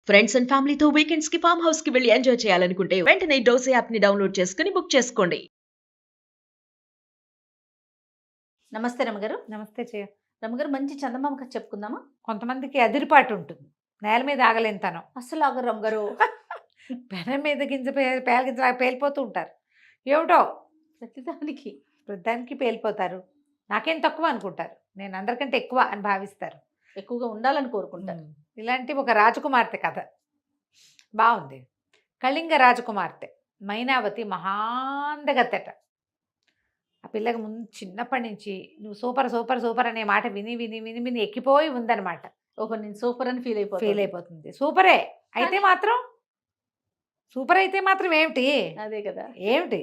Friends and ఫ్యామిలీతో weekends కి farm house కి వెళ్ళి ఎంజాయ్ చేయాలనుకుంటే వెంటనే డోసే యాప్ ని డౌన్లోడ్ చేసుకుని బుక్ చేసుకోండి. నమస్తే రమగారు. నమస్తే చేయ. రమగారు, మంచి చందమామ కథ చెప్పుకుందామా? కొంతమందికి అదిరిపాటు ఉంటుంది, నేల మీద ఆగలేనితనం. అస్సలు ఆగరు రమగారు. పెనం మీద పేలగించలాగా పేలిపోతూ ఉంటారు. ఏమిటో ప్రతిదానికి వృద్ధానికి పేలిపోతారు. నాకేం తక్కువ అనుకుంటారు, నేను అందరికంటే ఎక్కువ అని భావిస్తారు. ఎక్కువగా ఉండాలని కోరుకుంటారు. ఇలాంటి ఒక రాజకుమార్తె కథ బాగుంది. కళింగ రాజకుమార్తె మైనావతి మహాందగత్తెట. ఆ పిల్లకి ముందు చిన్నప్పటి నుంచి నువ్వు సూపర్ సూపర్ సూపర్ అనే మాట విని విని విని విని ఎక్కిపోయి ఉందన్నమాట. నేను సూపర్ అని ఫీల్ అయిపోతుంది. సూపరే అయితే మాత్రం, సూపర్ అయితే మాత్రం ఏమిటి, అదే కదా ఏమిటి.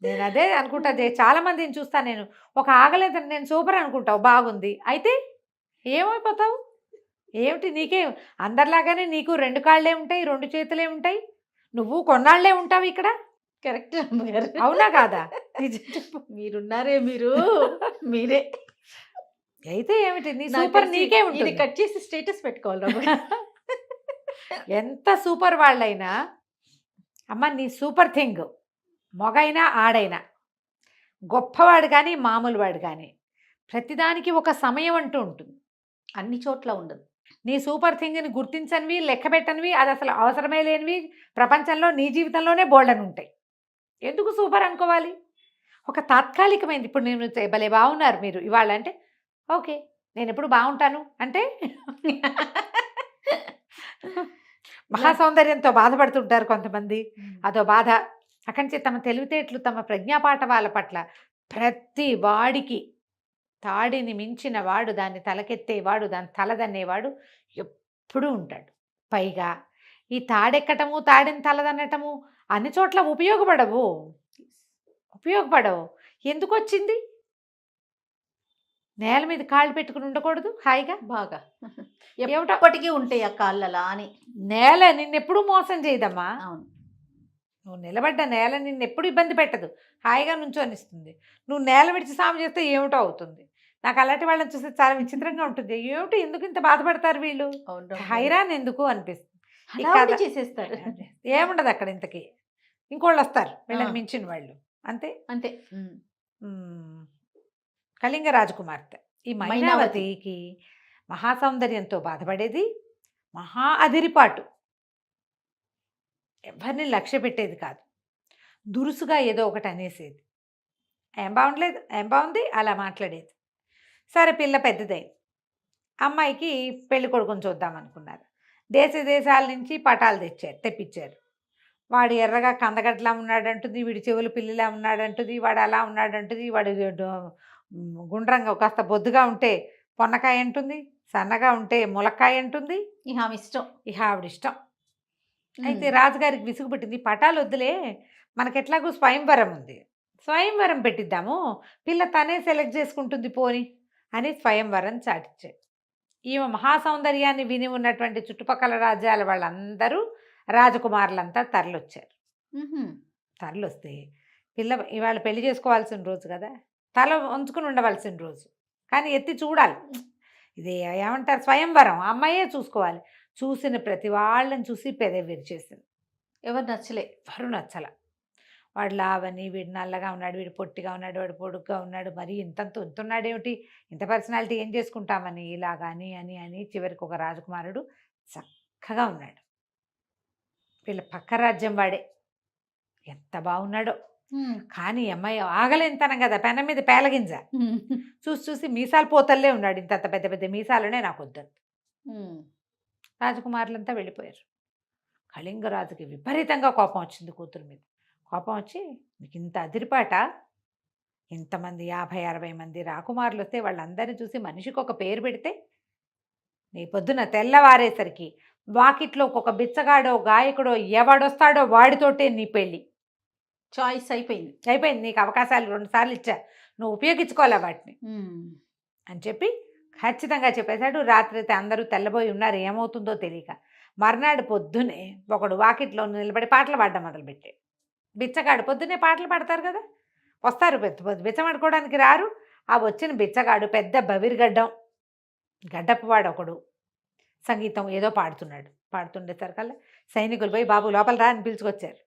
నేను అదే అనుకుంటా. చాలా మందిని చూస్తాను నేను, ఒక ఆగలేదని నేను సూపర్ అనుకుంటావు, బాగుంది, అయితే ఏమైపోతావు ఏమిటి? నీకేం అందరిలాగానే నీకు 2 కాళ్ళే ఉంటాయి, 2 చేతులే ఉంటాయి, నువ్వు కొన్నాళ్లే ఉంటావు ఇక్కడ. కరెక్ట్ అమ్మగారు, అవునా కాదా? మీరున్నారే మీరే అయితే ఏమిటి నీ సూపర్? నీకే ఉంటుంది. కట్ చేసి స్టేటస్ పెట్టుకోవాలి. ఎంత సూపర్ వాళ్ళైనా అమ్మ నీ సూపర్ థింగ్, మొగైనా ఆడైనా, గొప్పవాడు కానీ మామూలు వాడు కానీ, ప్రతిదానికి ఒక సమయం అంటూ ఉంటుంది, అన్ని చోట్ల ఉండదు. నీ సూపర్ థింగ్ని గుర్తించనివి, లెక్క పెట్టనివి, అది అసలు అవసరమే లేనివి ప్రపంచంలో నీ జీవితంలోనే బోల్డని ఉంటాయి. ఎందుకు సూపర్ అనుకోవాలి? ఒక తాత్కాలికమైంది. ఇప్పుడు నేను భలే బాగున్నారు మీరు ఇవాళ అంటే ఓకే, నేను ఎప్పుడు బాగుంటాను అంటే మహాసౌందర్యంతో బాధపడుతుంటారు కొంతమంది, అదో బాధ. అక్కడి నుంచి తమ తెలివితేటలు, తమ ప్రజ్ఞాపాఠవాల పట్ల ప్రతి వాడికి తాడిని మించిన వాడు, దాన్ని తలకెత్తేవాడు, దాన్ని తలదన్నేవాడు ఎప్పుడూ ఉంటాడు. పైగా ఈ తాడెక్కటము, తాడిని తలదన్నటము అన్ని చోట్ల ఉపయోగపడవు. ఎందుకు వచ్చింది? నేల మీద కాళ్ళు పెట్టుకుని ఉండకూడదు హాయిగా బాగా? ఎప్పటికీ ఉంటాయి ఆ కాళ్ళలా అని. నేల నిన్నెప్పుడు మోసం చేయదమ్మా. అవును, నువ్వు నిలబడ్డ నేల నిన్నెప్పుడు ఇబ్బంది పెట్టదు, హాయిగా నుంచోనిస్తుంది. నువ్వు నేల విడిచి సాము చేస్తే ఏమిటో అవుతుంది. నాకు అలాంటి వాళ్ళని చూస్తే చాలా విచిత్రంగా ఉంటుంది. ఏమిటి, ఎందుకు ఇంత బాధపడతారు వీళ్ళు, హైరాన్ ఎందుకు అనిపిస్తుంది. చేసేస్తారు. ఏముండదు అక్కడ ఇంతకీ, ఇంకోళ్ళు వస్తారు వీళ్ళని మించిన వాళ్ళు, అంతే అంతే. కళింగ రాజకుమార్తె ఈ మైనావతికి మహాసౌందర్యంతో బాధపడేది, మహా అదిరిపాటు, ఎవరిని లక్ష్య పెట్టేది కాదు, దురుసుగా ఏదో ఒకటి అనేసేది. ఏం బాగుండలేదు, ఏం బాగుంది అలా మాట్లాడేది. సరే పిల్ల పెద్దదైంది, అమ్మాయికి పెళ్లి కొడుకుని చూద్దాం అనుకున్నారు. దేశాల నుంచి పటాలు తెప్పించారు. వాడు ఎర్రగా కందగడ్డలా ఉన్నాడంటుంది, వీడి చెవులు పిల్లిలా ఉన్నాడంటుంది, వాడు అలా ఉన్నాడంటుంది, వాడు గుండ్రంగా కాస్త బొద్దుగా ఉంటే పొన్నకాయ అంటుంది, సన్నగా ఉంటే ములక్కాయ అంటుంది. ఇహ ఆవిడిష్టం. అయితే రాజుగారికి విసుగు పెట్టింది, పటాలు వద్దులే, మనకెట్లాగూ స్వయంవరం ఉంది, స్వయంవరం పెట్టిద్దాము, పిల్ల తనే సెలెక్ట్ చేసుకుంటుంది పోని అని స్వయంవరం చాటించాడు. ఈమె మహాసౌందర్యాన్ని విని ఉన్నటువంటి చుట్టుపక్కల రాజ్యాల వాళ్ళందరూ, రాజకుమారులంతా తరలొచ్చారు. తరలొస్తే పిల్ల ఇవాళ పెళ్లి చేసుకోవాల్సిన రోజు కదా, తల వంచుకుని ఉండవలసిన రోజు, కానీ ఎత్తి చూడాలి. ఇది ఏమంటారు, స్వయంవరం, అమ్మాయే చూసుకోవాలి. చూసిన ప్రతి వాళ్ళని చూసి పెదవి విరిచేసింది. ఎవరు నచ్చలే, ఎవరు నచ్చల. వాడు లావని, వీడు నల్లగా ఉన్నాడు, వీడు పొట్టిగా ఉన్నాడు, వాడు పొడుగ్గా ఉన్నాడు, మరి ఇంతంత ఉన్నాడేమిటి, ఇంత పర్సనాలిటీ ఏం చేసుకుంటామని ఇలాగాని అని అని చివరికి ఒక రాజకుమారుడు చక్కగా ఉన్నాడు. వీళ్ళ పక్క రాజ్యం వాడే, ఎంత బాగున్నాడో. కానీ అమ్మాయి ఆగలేనితనం కదా, పెనం మీద పేలగింజ, చూసి మీసాలు పోతల్లే ఉన్నాడు, ఇంత పెద్ద పెద్ద మీసాలనే నాకు వద్దంత. రాజకుమారులంతా వెళ్ళిపోయారు. కళింగరాజుకి విపరీతంగా కోపం వచ్చింది కూతురు మీద. కోపం వచ్చి, నీకు ఇంత అదిరిపాట, ఇంతమంది 50-60 మంది రాకుమారులు వస్తే వాళ్ళందరినీ చూసి మనిషికి ఒక పేరు పెడితే, నీ పొద్దున తెల్లవారేసరికి వాకిట్లో ఒక బిచ్చగాడో గాయకుడో ఎవడొస్తాడో వాడితోటే నీ పెళ్ళి. చాయిస్ అయిపోయింది. నీకు అవకాశాలు 2 సార్లు ఇచ్చా, నువ్వు ఉపయోగించుకోవాలా వాటిని అని చెప్పి ఖచ్చితంగా చెప్పేశాడు. రాత్రి అయితే అందరూ తెల్లబోయి ఉన్నారు, ఏమవుతుందో తెలియక. మర్నాడు పొద్దునే ఒకడు వాకిట్లో నిలబడి పాటలు పాడడం మొదలుపెట్టాడు. బిచ్చగాడు, పొద్దునే పాటలు పాడతారు కదా, వస్తారు బిచ్చమాడుకోవడానికి రారు. ఆ వచ్చిన బిచ్చగాడు పెద్ద బవిరిగడ్డం, గడ్డప్పవాడు ఒకడు, సంగీతం ఏదో పాడుతుండేసరికల్లా సైనికులు పోయి బాబు లోపల రా అని పిలుచుకొచ్చారు.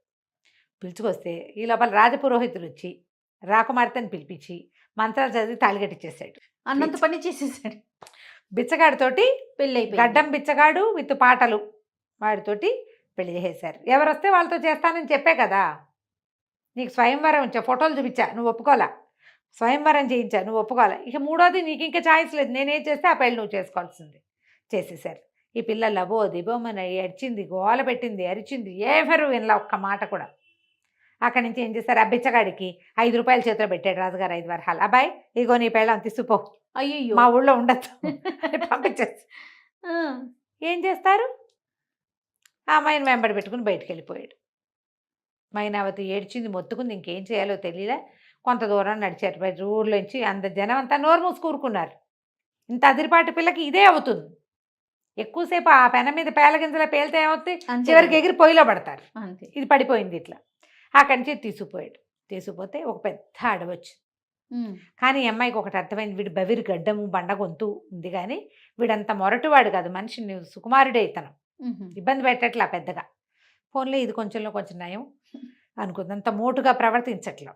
పిలుచుకొస్తే ఈ లోపల రాజపురోహితులు వచ్చి రాకుమార్తెని పిలిపించి మంత్రాలు చదివి తాళిగట్టిచ్చేసాడు. అన్నంత పని చేసేసాడు. బిచ్చగాడితోటి పెళ్ళి గడ్డం బిచ్చగాడు విత్ పాటలు వాడితోటి పెళ్లి చేసేశారు. ఎవరు వస్తే వాళ్ళతో చేస్తానని చెప్పే కదా. నీకు స్వయంవరం ఇచ్చా, ఫోటోలు చూపించా, నువ్వు ఒప్పుకోవాలా. స్వయంవరం చేయించా, నువ్వు ఒప్పుకోవాలా. ఇక మూడోది నీకు ఇంకా ఛాయిస్ లేదు, నేనేం చేస్తే ఆ పెళ్ళి నువ్వు చేసుకోవాల్సింది. చేసేసారు. ఈ పిల్ల లబో దిబోమని ఏడ్చింది, గోల పెట్టింది, అరిచింది. ఎవరు వినలా ఒక్క మాట కూడా. అక్కడి నుంచి ఏం చేశారు, ఆ బిచ్చగాడికి 5 రూపాయలు చేతిలో పెట్టాడు రాజుగారు. 5 వరహాలు. అబ్బాయి ఇగో నీ పెళ్ళం తీసుకుపో, అయ్యో మా ఊళ్ళో ఉండొచ్చు అని పంపించేసి ఏం చేస్తారు, ఆ అమ్మాయిని వెంబడి పెట్టుకుని బయటికి వెళ్ళిపోయాడు. మైనావతి ఏడ్చింది, మొత్తుకుంది, ఇంకేం చేయాలో తెలియలే. కొంత దూరం నడిచారు. బయట ఊర్లోంచి అంత జనం అంతా నోరు మూసుకూరుకున్నారు. ఇంత అదిరిపాటి పిల్లకి ఇదే అవుతుంది. ఎక్కువసేపు ఆ పెన మీద పేలగింజల పేలితే ఏమవుతుంది, చివరికి ఎగిరి పొయ్యిలో పడతారు. అంతే. ఇది పడిపోయింది ఇట్లా. అక్కడి నుంచి తీసుకుపోయాడు. తీసుకుపోతే ఒక పెద్ద అడవి వచ్చింది. కానీ ఈ అమ్మాయికి ఒకటి అర్థమైంది, వీడు బవిరి గడ్డము బండ గొంతు ఉంది, కానీ వీడంత మొరటివాడు కాదు, మనిషిని సుకుమారుడే ఇతను, ఇబ్బంది పెట్టట్లా పెద్దగా. ఫోన్లో ఇది కొంచెంలో కొంచెం నయం అనుకుంది, అంత మోటుగా ప్రవర్తించట్లా.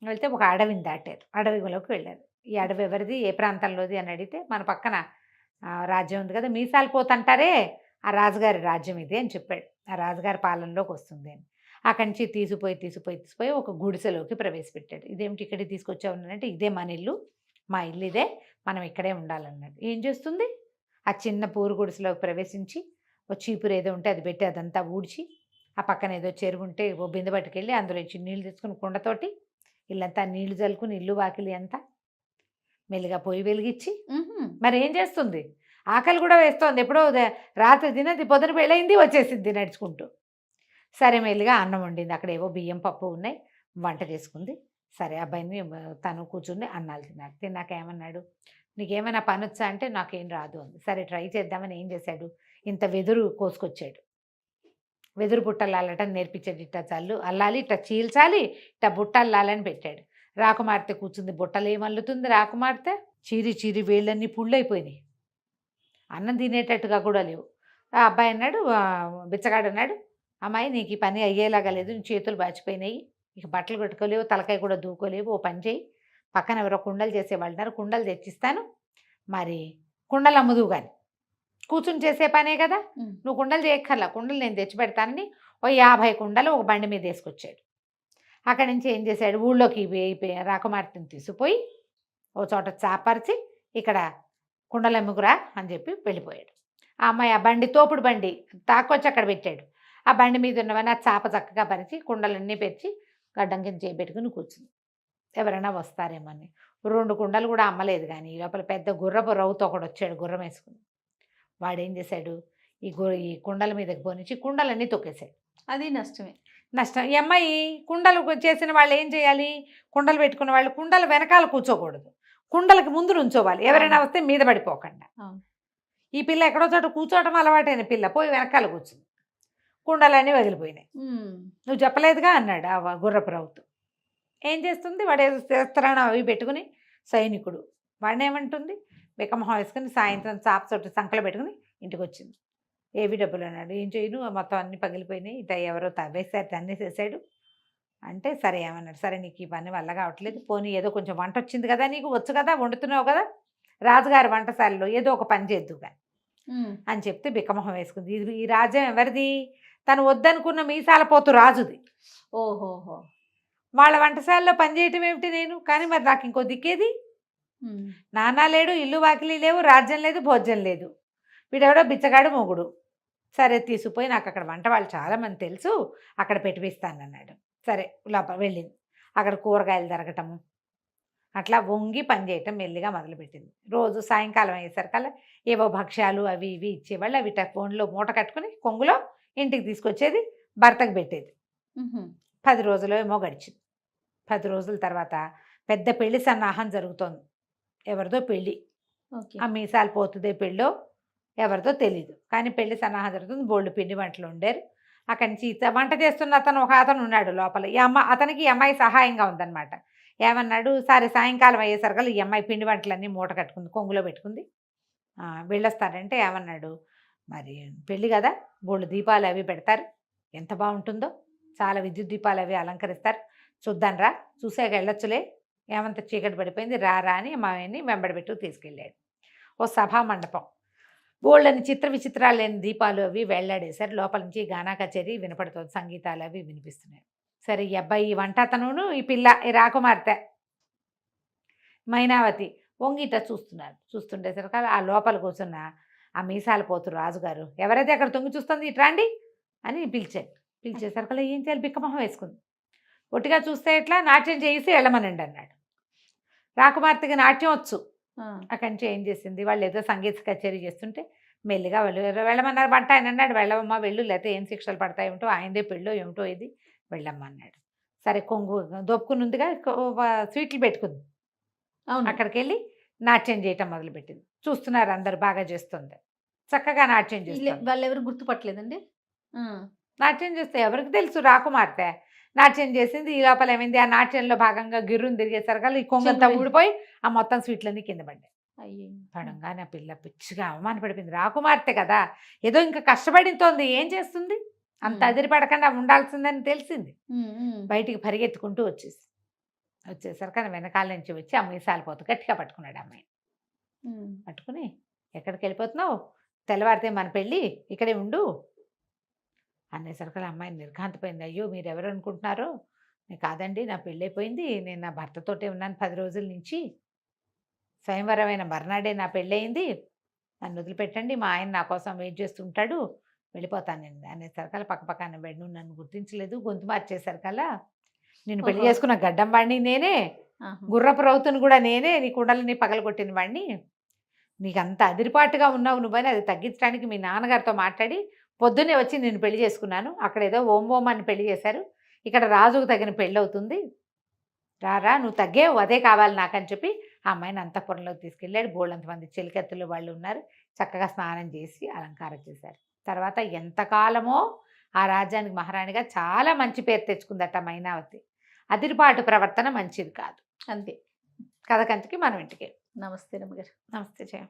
వెళ్తే ఒక అడవిని దాటారు. అడవిలోకి వెళ్ళారు. ఈ అడవి ఎవరిది, ఏ ప్రాంతంలోది అని అడిగితే మన పక్కన రాజ్యం ఉంది కదా, మీసాలు పోతంటారే, ఆ రాజుగారి రాజ్యం ఇది అని చెప్పాడు. ఆ రాజుగారి పాలనలోకి వస్తుంది అని. అక్కడి నుంచి తీసిపోయి ఒక గుడిసెలోకి ప్రవేశపెట్టాడు. ఇదేమిటి ఇక్కడికి తీసుకొచ్చావునంటే, ఇదే మన ఇల్లు, మా ఇల్లు ఇదే, మనం ఇక్కడే ఉండాలన్నాడు. ఏం చేస్తుంది, ఆ చిన్న పూరు గుడిసెలోకి ప్రవేశించి ఓ చీపురు ఏదో ఉంటే అది పెట్టి అదంతా ఊడ్చి, ఆ పక్కన ఏదో చెరువు ఉంటే ఓ బిందె పట్టుకెళ్ళి అందులో ఇచ్చి నీళ్ళు తీసుకుని కుండతోటి ఇల్లంతా నీళ్లు చల్లుకుని ఇల్లు వాకిలి అంతా మెల్లిగా పొయ్యి వెలిగించి, మరి ఏం చేస్తుంది, ఆకలి కూడా వేస్తోంది. ఎప్పుడో రాత్రి తినది, పొద్దున పెళ్ళయింది, వచ్చేసింది నడుచుకుంటూ. సరే మెల్లిగా అన్నం వండింది. అక్కడ ఏవో బియ్యం పప్పు ఉన్నాయి, వంట చేసుకుంది. సరే అబ్బాయిని తను కూర్చుని అన్నాలు తిన్నాడు. తిన్నాక ఏమన్నాడు, నీకేమైనా పని వచ్చా అంటే నాకేం రాదు అంది. సరే ట్రై చేద్దామని ఏం చేశాడు, ఇంత వెదురు కోసుకొచ్చాడు. వెదురు బుట్టలు అల్లటం నేర్పించాడు. ఇట్లా అల్లాలి, ఇట్లా చీల్చాలి, ఇట్లా బుట్టలు అల్లాలని పెట్టాడు. రాకుమార్తె కూర్చుంది. బుట్టలు ఏమల్లుతుంది రాకుమార్తె, చీరి వేళ్ళన్నీ పుళ్ళైపోయినాయి, అన్నం తినేటట్టుగా కూడా లేవు. ఆ అబ్బాయి అన్నాడు, బిచ్చగాడు అన్నాడు, అమ్మాయి నీకు ఈ పని అయ్యేలాగా లేదు, నీ చేతులు బాచిపోయినాయి, ఇక బట్టలు కట్టుకోలేవు, తలకాయ కూడా దూకోలేవు, ఓ పని చేయి, పక్కన ఎవరో కుండలు చేసేవాళ్ళు ఉన్నారు, కుండలు తెచ్చిస్తాను, మరి కుండలు అమ్ముదువు కానీ, కూర్చుని చేసే పనే కదా, నువ్వు కుండలు చేయక్కర్లా, కుండలు నేను తెచ్చి పెడతానని ఓ 50 కుండలు ఒక బండి మీద వేసుకొచ్చాడు. అక్కడి నుంచి ఏం చేశాడు, ఊళ్ళోకి రాకుమార్తెని తీసుకుపోయి ఓ చోట చాపరిచి, ఇక్కడ కుండలు అమ్ముకురా అని చెప్పి వెళ్ళిపోయాడు. ఆ అమ్మాయి ఆ బండి, తోపుడు బండి తాకొచ్చి అక్కడ పెట్టాడు. ఆ బండి మీద ఉన్నవన్నీ ఆ చాప చక్కగా పరిచి కుండలన్నీ పెరిచి గడ్డం కింద చేయబెట్టుకుని కూర్చుంది. ఎవరైనా వస్తారేమని 2 కుండలు కూడా అమ్మలేదు. కానీ ఈ లోపల పెద్ద గుర్రపు రవ్వుతో ఒకడు వచ్చాడు, గుర్రం వేసుకుని. వాడేం చేశాడు, ఈ కుండల మీదకి పోనిచ్చి కుండలన్నీ తొక్కేశాడు. అది నష్టమే. నష్టం. ఈ అమ్మాయి కుండలు చేసిన వాళ్ళు ఏం చేయాలి, కుండలు పెట్టుకున్న వాళ్ళు కుండల వెనకాల కూర్చోకూడదు, కుండలకి ముందు నుంచోవాలి, ఎవరైనా వస్తే మీద పడిపోకుండా. ఈ పిల్ల ఎక్కడో చోట కూర్చోవటం అలవాటైన పిల్ల పోయి వెనకాల కూర్చుంది. కుండలన్నీ వదిలిపోయినాయి. నువ్వు చెప్పలేదుగా అన్నాడు ఆ గుర్రపు రవ్వుతో. ఏం చేస్తుంది, వాడు శస్త్రాన్ని అవి పెట్టుకుని సైనికుడు, వాడినేమంటుంది, బిక్కమొహం వేసుకుని సాయంత్రం చాప చోటు సంకలో పెట్టుకుని ఇంటికి వచ్చింది. ఏవి డబ్బులు అన్నాడు. ఏం చేయను, మొత్తం అన్నీ పగిలిపోయినాయి, ఇట ఎవరో తవ్వేశారు, తన్నేసేసాడు అంటే. సరే ఏమన్నాడు, సరే నీకు ఈ పని వల్ల కావట్లేదు, పోనీ ఏదో కొంచెం వంట వచ్చింది కదా, నీకు వచ్చు కదా, వండుతున్నావు కదా, రాజుగారి వంటశాలలో ఏదో ఒక పని చేద్దు కానీ అని చెప్తే బిక్కమొహం వేసుకుంది. ఇది ఈ రాజ్యం ఎవరిది, తను వద్దనుకున్న మీసాల పోతు రాజుది. ఓహోహో, వాళ్ళ వంటశాలలో పనిచేయటం ఏమిటి నేను, కానీ మరి నాకు ఇంకో దిక్కేది, నాన్న లేడు, ఇల్లు వాకిలి లేవు, రాజ్యం లేదు, భోజ్యం లేదు, వీడెవడో బిచ్చగాడు మొగుడు. సరే తీసుకుపోయి నాకు అక్కడ వంట వాళ్ళు చాలామంది తెలుసు, అక్కడ పెట్టిపిస్తానన్నాడు. సరే లోపల వెళ్ళింది. అక్కడ కూరగాయలు తరగటము అట్లా వంగి పని చేయటం మెల్లిగా మొదలుపెట్టింది. రోజు సాయంకాలం అయ్యేసరికల్లా ఏవో భక్ష్యాలు అవి ఇవి ఇచ్చేవాళ్ళు. అవి ఫోన్లో మూట కట్టుకుని కొంగులో ఇంటికి తీసుకొచ్చేది, భర్తకు పెట్టేది. 10 రోజులు ఏమో గడిచింది. 10 రోజుల తర్వాత పెద్ద పెళ్లి సన్నాహం జరుగుతోంది. ఎవరిదో పెళ్ళి, ఆ మీసాలు పోతుందే పెళ్ళో ఎవరిదో తెలీదు, కానీ పెళ్లి సన్నాహం జరుగుతుంది. బోల్డ్ పిండి వంటలు వండారు. అక్కడి నుంచి వంట చేస్తున్న ఒక అతను ఉన్నాడు లోపల. అతనికి ఈ అమ్మాయి సహాయంగా ఉందన్నమాట. ఏమన్నాడు, సరే సాయంకాలం అయ్యేసరికల్లా ఈ అమ్మాయి పిండి వంటలన్నీ మూట కట్టుకుంది, కొంగులో పెట్టుకుంది, వెళ్ళొస్తారంటే ఏమన్నాడు, మరి పెళ్ళి కదా, బోళ్ళు దీపాలు అవి పెడతారు, ఎంత బాగుంటుందో, చాలా విద్యుత్ దీపాలు అవి అలంకరిస్తారు. చూద్దాం రా, చూసాక వెళ్ళొచ్చులే, ఏమంత చీకటి పడిపోయింది, రా అని మామయ్యని వెంబడబెట్టు తీసుకెళ్ళాడు. ఓ సభా మండపం, బోళ్ళని చిత్ర విచిత్రాలు లేని దీపాలు అవి వెళ్ళాడేశారు. లోపల నుంచి గానా కచేరీ వినపడుతుంది, సంగీతాలు అవి వినిపిస్తున్నాయి. సరే, ఈ అబ్బాయి, ఈ వంట అతనును, ఈ పిల్ల, ఈ రాకుమార్తె మైనావతి వంగిట చూస్తుండేసరికి ఆ లోపల కూర్చున్న ఆ మీసాల పోతు రాజుగారు, ఎవరైతే అక్కడ తొంగి చూస్తుంది ఇట్రాండి అని పిలిచేసరికి ఏం చేయాలి, బిక్కమొహం వేసుకుంది. ఒట్టిగా చూస్తే ఎట్లా, నాట్యం చేసి వెళ్ళమనండి అన్నాడు. రాకుమార్తెకి నాట్యం వచ్చు. అక్కడి నుంచి ఏం చేసింది, వాళ్ళు ఏదో సంగీత కచేరీ చేస్తుంటే మెల్లిగా వెళ్ళమన్నారు. వంట ఆయన అన్నాడు, వెళ్ళవమ్మా వెళ్ళు, లేకపోతే ఏం శిక్షలు పడతాయి ఏమిటో, ఆయనదే పెళ్ళో ఏమిటో ఇది, వెళ్ళమ్మా అన్నాడు. సరే, కొంగు దొప్పుకునుందిగా స్వీట్లు పెట్టుకుంది. అవును. అక్కడికి వెళ్ళి నాట్యం చేయటం మొదలుపెట్టింది. చూస్తున్నారు అందరు, బాగా చేస్తుంది, చక్కగా నాట్యం చేస్తుంది. వాళ్ళు ఎవరు గుర్తుపట్టలేదండి? నాట్యం చేస్తే ఎవరికి తెలుసు, రాకుమార్తె నాట్యం చేసింది. ఈ లోపల ఏమైంది, ఆ నాట్యంలో భాగంగా గిర్రుని తిరిగేసరికి ఈ కొంగంతా ఊడిపోయి ఆ మొత్తం స్వీట్లన్నీ కింద పడ్డాయి. అయ్యో, పడంగానే ఆ పిల్ల పిచ్చిగా అవమానపడిపోయింది. రాకుమార్తె కదా, ఏదో ఇంకా కష్టపడితోంది, ఏం చేస్తుంది, అంత అదిరిపడకుండా ఉండాల్సిందని తెలిసింది. బయటికి పరిగెత్తుకుంటూ వచ్చేసరికి వెనకాల నుంచి వచ్చి ఆ మీసాలు పోతూ గట్టిగా పట్టుకున్నాడు అమ్మాయి. పట్టుకుని, ఎక్కడికి వెళ్ళిపోతున్నావు, తెల్లవారితే మన పెళ్ళి, ఇక్కడే ఉండు అనేసరికి అమ్మాయిని నిర్ఘాంతపోయింది. అయ్యో, మీరు ఎవరు అనుకుంటున్నారో, నేను కాదండి, నా పెళ్ళైపోయింది, నేను నా భర్తతోటే ఉన్నాను 10 రోజుల నుంచి, స్వయంవరమైన మర్నాడే నా పెళ్ళయింది, నన్ను వదిలిపెట్టండి, మా ఆయన నా కోసం వెయిట్ చేస్తుంటాడు, వెళ్ళిపోతానండి అనేసరికల్లా పక్కపక్కన బెడ్, నువ్వు నన్ను గుర్తించలేదు, గొంతు మార్చేసరికల్లా, నేను పెళ్లి చేసుకున్న గడ్డం వాడిని నేనే, గుర్రపు రౌతుని కూడా నేనే, నీ కుండలని పగలగొట్టిన వాడిని, నీకు అంత అదిరిపాటుగా ఉన్నావు నువ్వని అది తగ్గించడానికి మీ నాన్నగారితో మాట్లాడి పొద్దున్నే వచ్చి నేను పెళ్లి చేసుకున్నాను. అక్కడ ఏదో ఓం అని పెళ్లి చేశారు, ఇక్కడ రాజుకు తగిన పెళ్ళి అవుతుంది, రారా నువ్వు తగ్గేవు, అదే కావాలి నాకని చెప్పి ఆ అమ్మాయిని అంతఃపురంలోకి తీసుకెళ్ళాడు. బోళ్ళంతమంది చెలికత్తులు వాళ్ళు ఉన్నారు, చక్కగా స్నానం చేసి అలంకారం చేశారు. తర్వాత ఎంతకాలమో ఆ రాజ్యానికి మహారాణిగా చాలా మంచి పేరు తెచ్చుకుందట మైనావతి. అదిరిపాటు ప్రవర్తన మంచిది కాదు. అంతే. కథ కంచికి మనం ఇంటికి. నమస్తే రమ్మగారు. నమస్తే జయ.